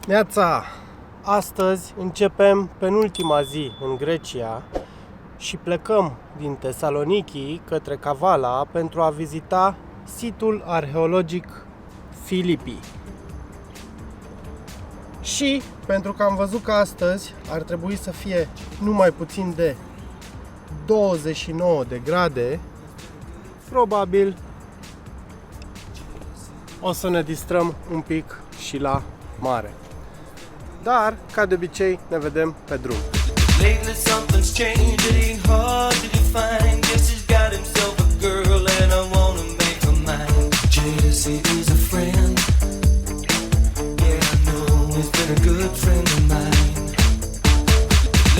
Neața! Astăzi începem penultima zi în Grecia și plecăm din Tesaloniki către Kavala pentru a vizita situl arheologic Philippi. Și pentru că am văzut că astăzi ar trebui să fie numai puțin de 29 de grade, probabil o să ne distrăm un pic și la mare. Dar, ca de obicei, ne vedem pe drum. Lately something's changed, it ain't hard to define. Guess he's got himself a girl and I wanna make her mine. Jesse is a friend. Yeah, I know he's been a good friend of mine.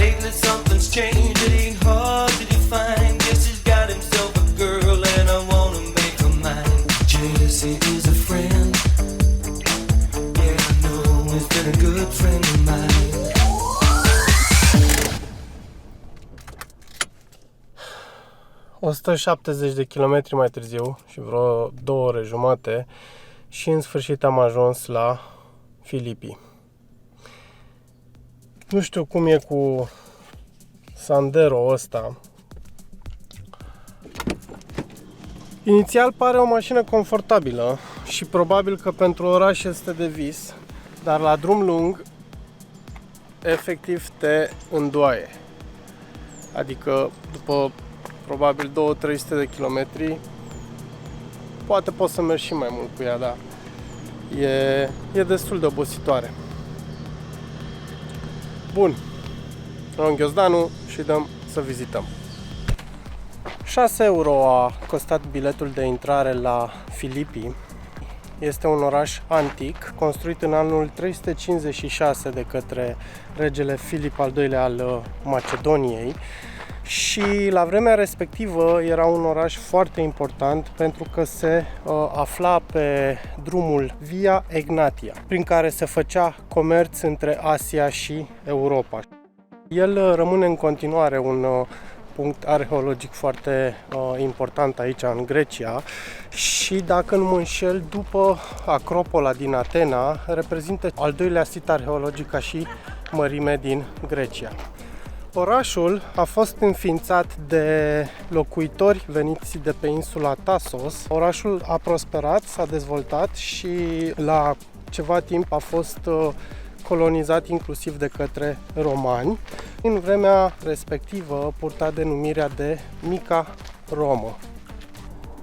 Lately something's changed, it ain't hard to define. Guess he's got himself a girl and I wanna make her mine. Jesse is a friend. Yeah, I know he's been a good friend of mine. 170 de kilometri mai târziu și vreo 2 ore jumate și în sfârșit am ajuns la Philippi. Nu știu cum e cu Sandero ăsta. Inițial pare o mașină confortabilă și probabil că pentru oraș este de vis, dar la drum lung efectiv te îndoaie. Adică după probabil 200-300 de kilometri poate poți să mergi și mai mult cu ea, dar e destul de obositoare. Bun, luăm ghiozdanul și dăm să vizităm. 6 euro a costat biletul de intrare la Philippi. Este un oraș antic, construit în anul 356 de către regele Filip al II-lea al Macedoniei și la vremea respectivă era un oraș foarte important pentru că se afla pe drumul Via Egnatia, prin care se făcea comerț între Asia și Europa. El rămâne în continuare un punct arheologic foarte important aici în Grecia și, dacă nu mă înșel, după Acropola din Atena, reprezintă al doilea sit arheologic ca și mărime din Grecia. Orașul a fost înființat de locuitori veniți de pe insula Tasos. Orașul a prosperat, s-a dezvoltat și la ceva timp a fost colonizat inclusiv de către romani. În vremea respectivă purta denumirea de Mica Romă.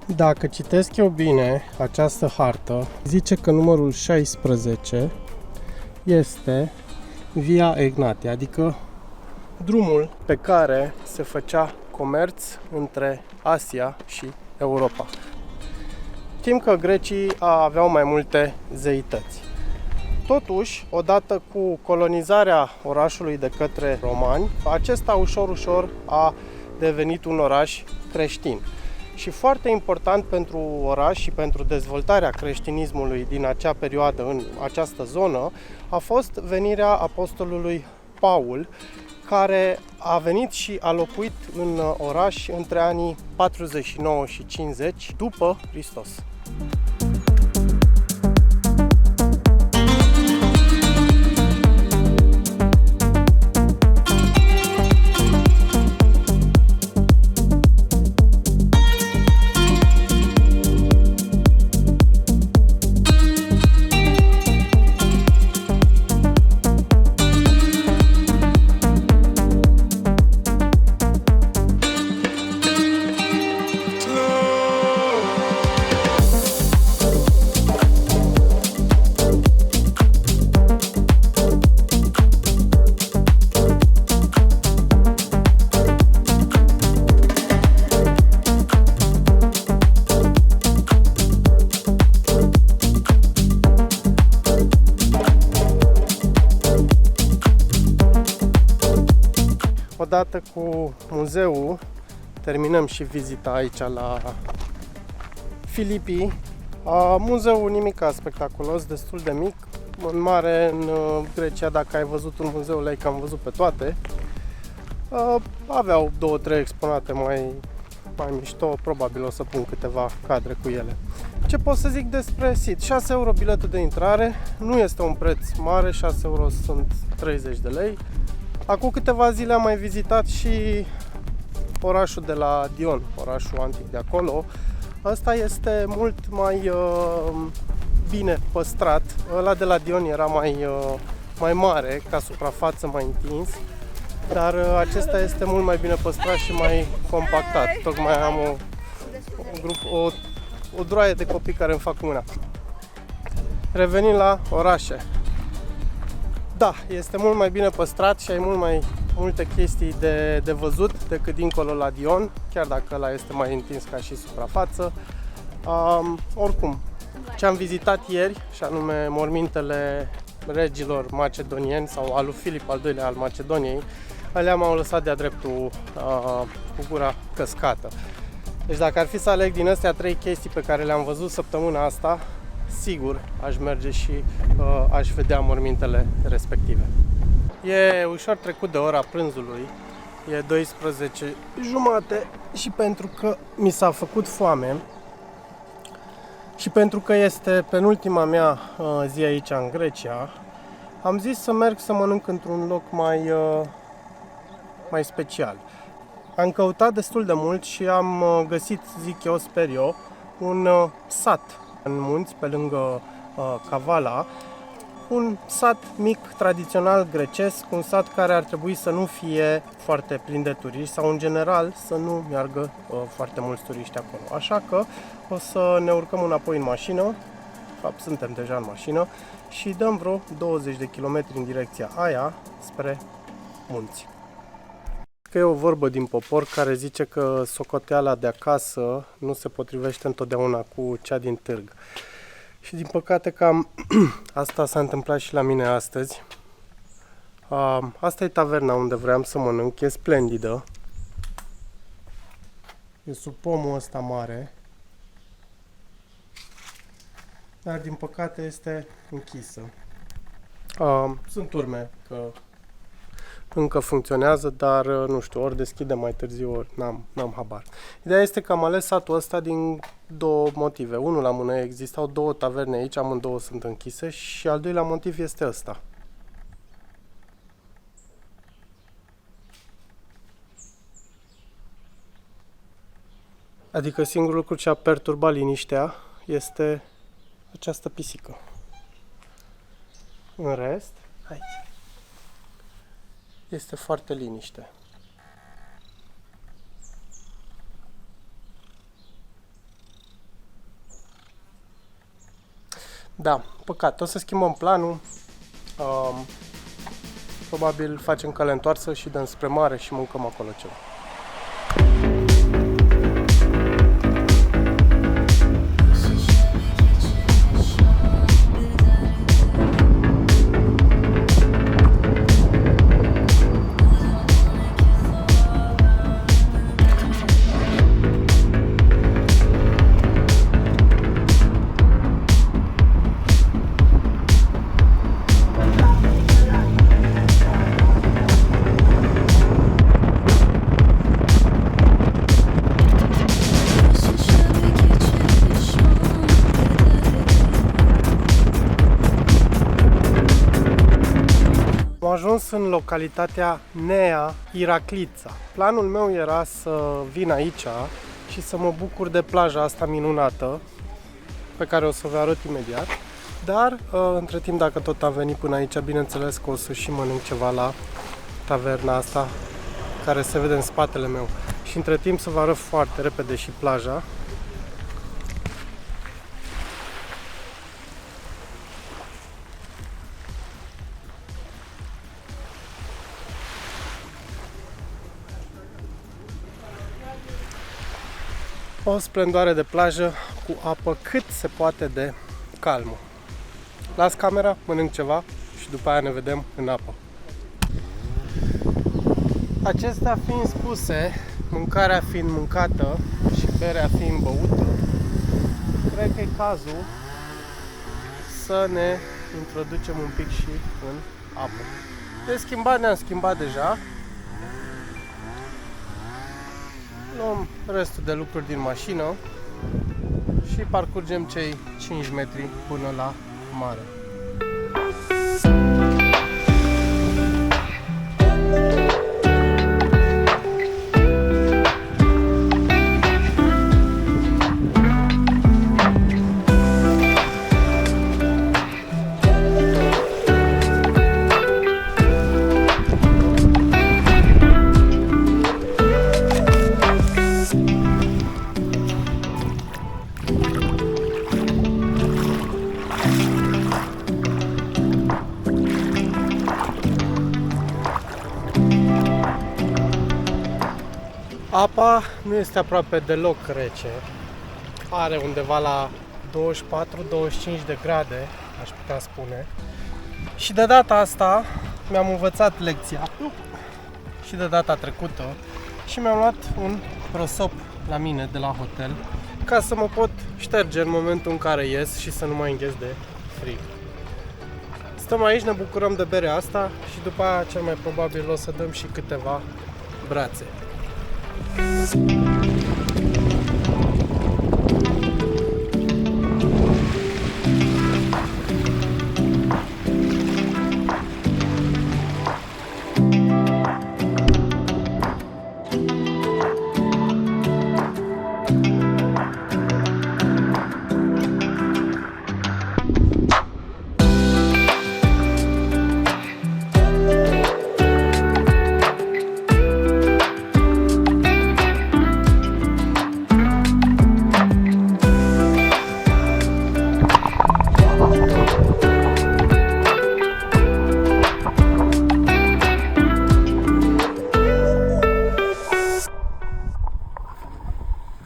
Dacă citesc eu bine această hartă, zice că numărul 16 este Via Egnatia, adică drumul pe care se făcea comerț între Asia și Europa. Știm că grecii aveau mai multe zeități. Totuși, odată cu colonizarea orașului de către romani, acesta ușor a devenit un oraș creștin. Și foarte important pentru oraș și pentru dezvoltarea creștinismului din acea perioadă în această zonă a fost venirea apostolului Paul, care a venit și a locuit în oraș între anii 49 și 50 după Hristos. Odată cu muzeul, terminăm și vizita aici la Philippi. Muzeul nimic spectaculos, destul de mic. În mare, în Grecia, dacă ai văzut un muzeu, le-ai cam văzut pe toate. Aveau 2-3 exponate mai mai mișto, probabil o să pun câteva cadre cu ele. Ce pot să zic despre sit? 6 euro biletul de intrare, nu este un preț mare, 6 euro sunt 30 de lei. Acum câteva zile am mai vizitat și orașul de la Dion, orașul antic de acolo. Ăsta este mult mai bine păstrat. Ăla de la Dion era mai mare, ca suprafață, mai întins. Dar acesta este mult mai bine păstrat și mai compactat. Tocmai am o droaie de copii care îmi fac mâna. Revenind la orașe. Da, este mult mai bine păstrat și ai mult mai multe chestii de văzut decât dincolo la Dion, chiar dacă ăla este mai întins ca și suprafață. Oricum, ce am vizitat ieri, și anume mormintele regilor macedonieni sau al lui Filip al II-lea al Macedoniei, alea m-au lăsat de-a dreptul cu gura căscată. Deci dacă ar fi să aleg din astea 3 chestii pe care le-am văzut săptămâna asta, sigur aș merge și aș vedea mormintele respective. E ușor trecut de ora prânzului, e 12:30 și pentru că mi s-a făcut foame și pentru că este penultima mea zi aici în Grecia, am zis să merg să mănânc într-un loc mai special. Am căutat destul de mult și am găsit, zic eu, sper eu, un sat în munți pe lângă Kavala, un sat mic, tradițional grecesc, un sat care ar trebui să nu fie foarte plin de turiști sau în general să nu meargă foarte mulți turiști acolo. Așa că o să ne urcăm înapoi în mașină, de fapt suntem deja în mașină, și dăm vreo 20 de kilometri în direcția aia spre munți. Că e o vorbă din popor care zice că socoteala de acasă nu se potrivește întotdeauna cu cea din târg. Și din păcate cam asta s-a întâmplat și la mine astăzi. Asta e taverna unde vreau să mănânc, e splendidă. E sub pomul ăsta mare. Dar din păcate este închisă. Sunt urme că încă funcționează, dar nu știu, ori deschide mai târziu, ori n-am habar. Ideea este că am ales satul ăsta din două motive. Unul la mână, existau 2 taverne aici, amândouă sunt închise, și al doilea motiv este ăsta. Adică singurul lucru ce a perturbat liniștea este această pisică. În rest, aici este foarte liniște. Da, păcat. O să schimbăm planul. Probabil facem cale întoarsă și dăm spre mare și mâncăm acolo ceva. Am ajuns în localitatea Nea Iraklița. Planul meu era să vin aici și să mă bucur de plaja asta minunată, pe care o să vă arăt imediat. Dar, între timp, dacă tot am venit până aici, bineînțeles că o să și mănânc ceva la taverna asta, care se vede în spatele meu. Și între timp să vă arăt foarte repede și plaja. O splendoare de plajă cu apă cât se poate de calmă. Las camera, mănânc ceva și după aia ne vedem în apă. Acestea fiind spuse, mâncarea fiind mâncată și berea fiind băută, cred că e cazul să ne introducem un pic și în apă. De schimbat ne-am schimbat deja. luăm restul de lucruri din mașină și parcurgem cei 5 metri până la mare. Apa nu este aproape deloc rece, are undeva la 24-25 de grade, aș putea spune. Și de data asta mi-am învățat lecția și de data trecută și mi-am luat un prosop la mine de la hotel ca să mă pot șterge în momentul în care ies și să nu mai îngheț de frig. Stăm aici, ne bucurăm de berea asta și după aia cel mai probabil o să dăm și câteva brațe.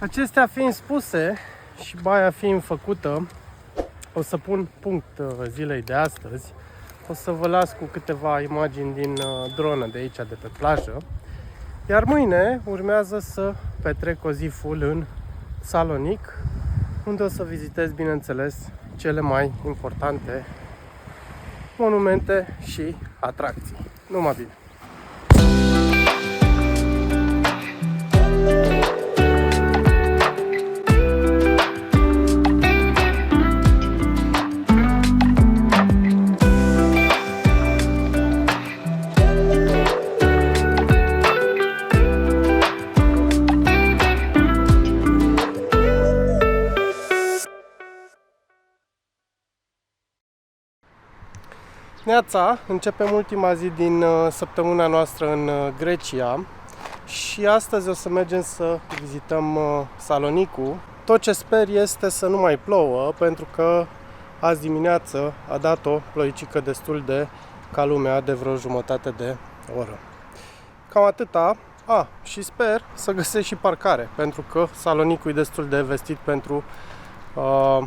Acestea fiind spuse și baia fiind făcută, o să pun punct zilei de astăzi. O să vă las cu câteva imagini din dronă de aici, de pe plajă. Iar mâine urmează să petrec o zi full în Salonic, unde o să vizitez, bineînțeles, cele mai importante monumente și atracții. Numai bine! Neața, începem ultima zi din săptămâna noastră în Grecia și astăzi o să mergem să vizităm Salonicul. Tot ce sper este să nu mai plouă, pentru că azi dimineață a dat o ploicică destul de ca lumea, de vreo jumătate de oră. Cam atâta. Și sper să găsesc și parcare, pentru că Salonicul e destul de vestit pentru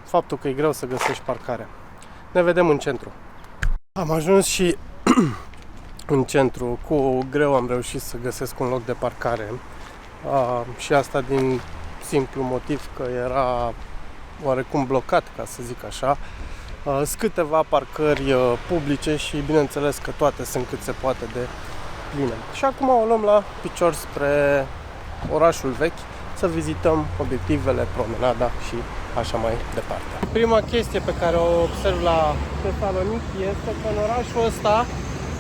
faptul că e greu să găsești parcare. Ne vedem în centru. Am ajuns și în centru. Cu greu am reușit să găsesc un loc de parcare. Și asta din simplu motiv că era oarecum blocat, ca să zic așa. Sunt câteva parcări publice și bineînțeles că toate sunt cât se poate de pline. Și acum o luăm la picior spre orașul vechi, să vizităm obiectivele, promenada și așa mai departe. Prima chestie pe care o observ la Salonic este că în orașul ăsta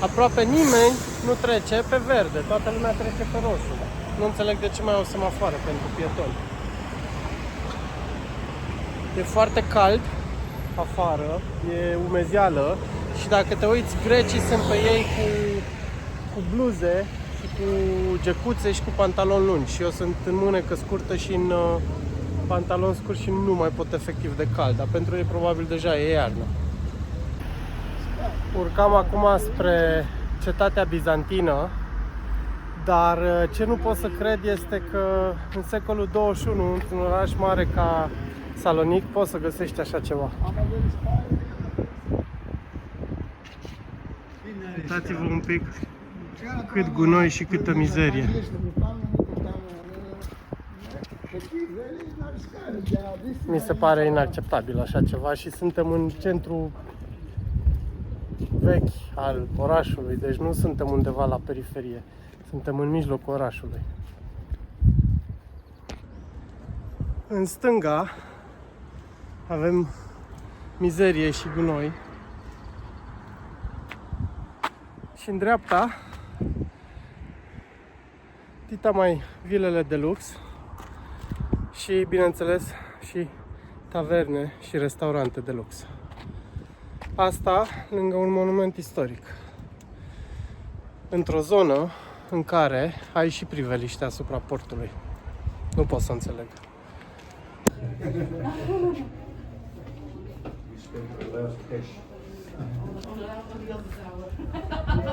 aproape nimeni nu trece pe verde, toată lumea trece pe roșu. Nu înțeleg de ce mai au semafoare pentru pietoni. E foarte cald afară, e umezeală și dacă te uiți, grecii sunt pe ei cu bluze și cu gecuțe și cu pantaloni lungi. Și eu sunt în mânecă scurtă și în pantaloni scurți și nu mai pot efectiv de cald, dar pentru ei probabil deja e iarnă. Urcam acum spre cetatea bizantină, dar ce nu pot să cred este că în secolul 21, într-un oraș mare ca Salonic, poți să găsești așa ceva. Uitați-vă un pic cât gunoi și câtă mizerie. Mi se pare inacceptabil așa ceva și suntem în centru vechi al orașului, deci nu suntem undeva la periferie, suntem în mijlocul orașului. În stânga avem mizerie și gunoi. Și în dreapta dita mai vilele de lux și, bineînțeles, și taverne și restaurante de lux. Asta lângă un monument istoric, într-o zonă în care ai și priveliște asupra portului. Nu pot să înțeleg.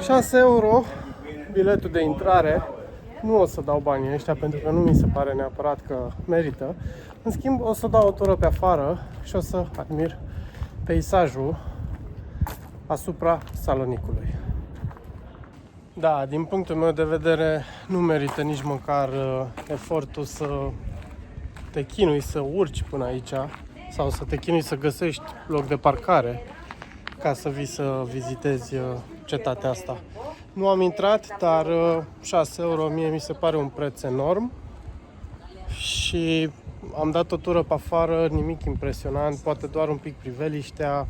6 euro biletul de intrare. Nu o să dau banii ăștia pentru că nu mi se pare neapărat că merită. În schimb, o să dau o tură pe afară și o să admir peisajul asupra Salonicului. Da, din punctul meu de vedere, nu merită nici măcar efortul să te chinui să urci până aici sau să te chinui să găsești loc de parcare ca să vii să vizitezi cetatea asta. Nu am intrat, dar 6 euro mie mi se pare un preț enorm și am dat o tură pe afară, nimic impresionant, poate doar un pic priveliștea.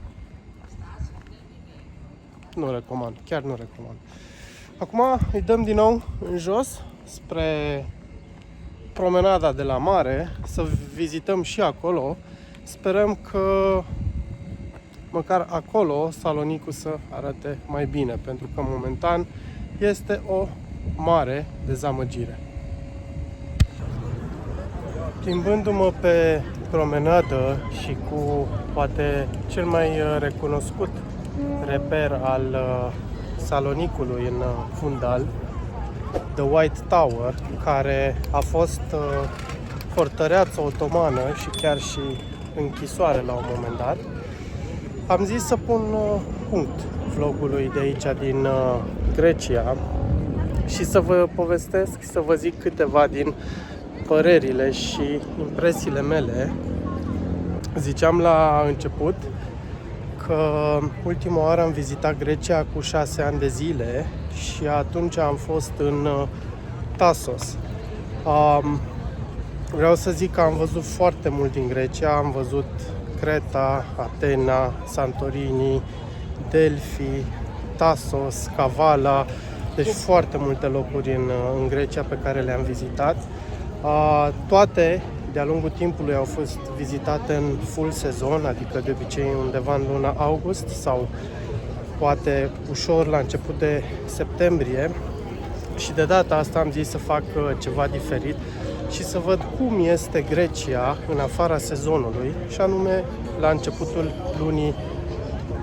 Nu recomand, chiar nu recomand. Acum îi dăm din nou în jos spre promenada de la mare, să vizităm și acolo. Sperăm că măcar acolo Salonicul să arate mai bine, pentru că momentan este o mare dezamăgire. Plimbându-mă pe promenadă și cu poate cel mai recunoscut reper al Salonicului în fundal, The White Tower, care a fost fortăreață otomană și chiar și închisoare la un moment dat, am zis să pun punct vlogului de aici din Grecia și să vă povestesc, să vă zic câteva din părerile și impresiile mele. Ziceam la început că ultima oară am vizitat Grecia cu 6 ani de zile și atunci am fost în Tasos. Vreau să zic că am văzut foarte mult din Grecia, am văzut Creta, Atena, Santorini, Delphi, Tasos, Kavala, deci foarte multe locuri în Grecia pe care le-am vizitat. Toate de-a lungul timpului au fost vizitate în full sezon, adică de obicei undeva în luna august sau poate ușor la început de septembrie. Și de data asta am zis să fac ceva diferit și să văd cum este Grecia în afara sezonului, și anume la începutul lunii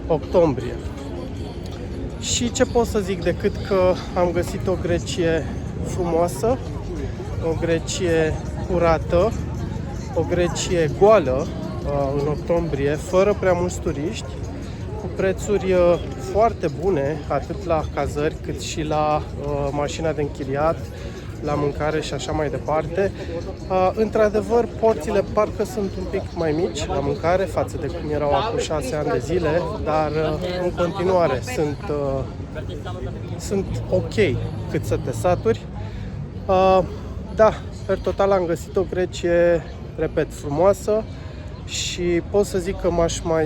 octombrie. Și ce pot să zic decât că am găsit o Grecie frumoasă, o Grecie curată, o Grecie goală în octombrie, fără prea mulți turiști, cu prețuri foarte bune, atât la cazări cât și la mașina de închiriat, la mâncare și așa mai departe. Într-adevăr, porțiile parcă sunt un pic mai mici la mâncare față de cum erau acum 6 ani de zile, dar în continuare sunt ok cât să te saturi. Da, per total am găsit o Grecie, repet, frumoasă și pot să zic că m-aș mai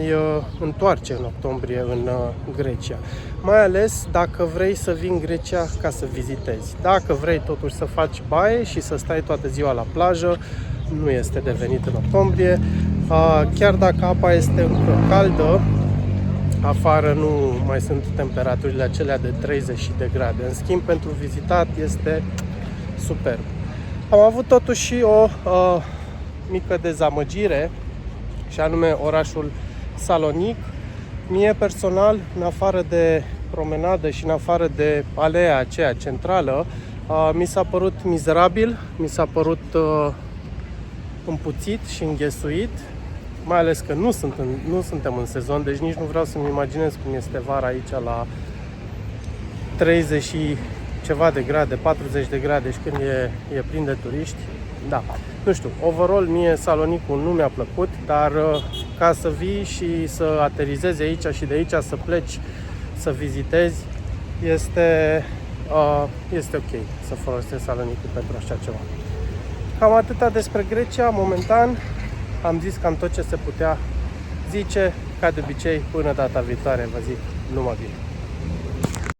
întoarce în octombrie în Grecia. Mai ales dacă vrei să vii în Grecia ca să vizitezi. Dacă vrei totuși să faci baie și să stai toată ziua la plajă, nu este de venit în octombrie. Chiar dacă apa este încă caldă, afară nu mai sunt temperaturile acelea de 30 de grade. În schimb, pentru vizitat este superb. Am avut totuși o mică dezamăgire, și anume orașul Salonic. Mie personal, în afară de promenadă și în afară de alea aceea centrală, mi s-a părut mizerabil, mi s-a părut împuțit și înghesuit, mai ales că nu suntem în sezon, deci nici nu vreau să-mi imaginez cum este vara aici la 30 și ceva de grade, 40 de grade și când e plin de turiști. Da, nu știu, overall mie Salonicul nu mi-a plăcut, dar ca să vii și să aterizezi aici și de aici să pleci să vizitezi, este ok să folosești Salonicul pentru așa ceva. Cam atâta despre Grecia. Momentan am zis cam tot ce se putea zice. Ca de obicei, până data viitoare, vă zic numai bine.